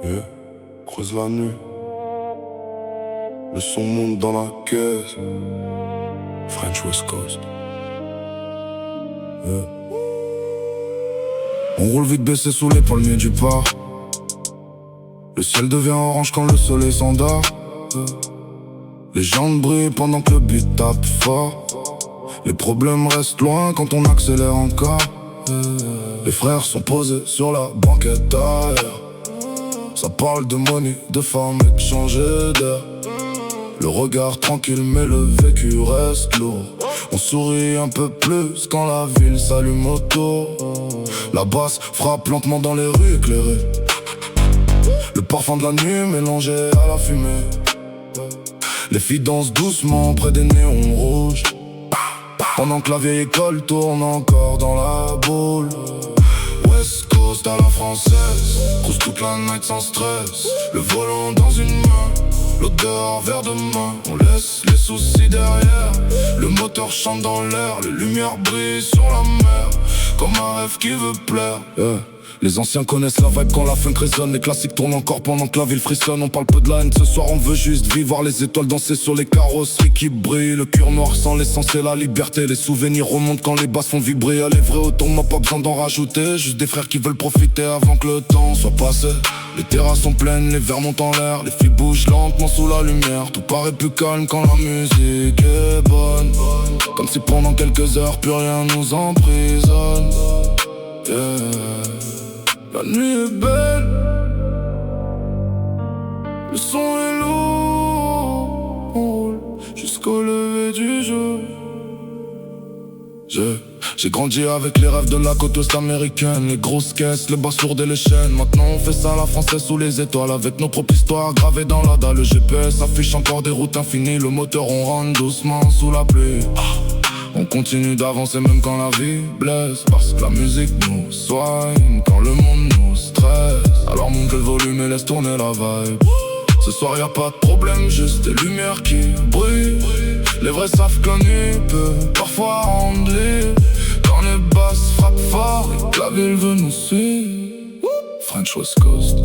Yeah. Creuse la nuit, le son monte dans la caisse. French West Coast. Yeah. On roule vite baissé sous les palmiers du parc. Le ciel devient orange quand le soleil s'endort. Les jantes brillent pendant que le beat tape fort. Les problèmes restent loin quand on accélère encore. Les frères sont posés sur la banquette derrière. Ça parle de money, de femmes échangées d'air. Le regard tranquille mais le vécu reste lourd. On sourit un peu plus quand la ville s'allume autour. La basse frappe lentement dans les rues éclairées. Le parfum de la nuit mélangé à la fumée. Les filles dansent doucement près des néons rouges. Pendant que la vieille école tourne encore dans la boule. West Coast à la française, cruise toute la night sans stress. Le volant dans une main, l'odeur verre de main. On laisse les soucis derrière, le moteur chante dans l'air. Les lumières brillent sur la mer, comme un rêve qui veut plaire. Les anciens connaissent la vibe quand la funk résonne. Les classiques tournent encore pendant que la ville frissonne. On parle peu de la haine, ce soir on veut juste vivre. Voir les étoiles danser sur les carrosseries qui brillent. Le cœur noir sans l'essence et la liberté. Les souvenirs remontent quand les basses font vibrer. Elle est vraie autant, m'a pas besoin d'en rajouter. Juste des frères qui veulent profiter avant que le temps soit passé. Les terrasses sont pleines, les verres montent en l'air. Les filles bougent lentement sous la lumière. Tout paraît plus calme quand la musique est bonne. Comme si pendant quelques heures plus rien nous emprisonne. La nuit est belle, le son est lourd. On roule jusqu'au lever du jour. J'ai grandi avec les rêves de la côte ouest américaine. Les grosses caisses, les basses lourdes et les chaînes. Maintenant on fait ça à la française sous les étoiles. Avec nos propres histoires gravées dans la dalle. Le GPS affiche encore des routes infinies. Le moteur on rentre doucement sous la pluie. On continue d'avancer même quand la vie blesse. Parce que la musique nous soigne quand le monde nous stresse. Alors monte le volume et laisse tourner la vibe. Ce soir y'a pas de problème, juste des lumières qui brillent. Les vrais savent que la nuit peut parfois rendre libre. Quand les basses frappent fort et que la ville veut nous suivre. French West Coast.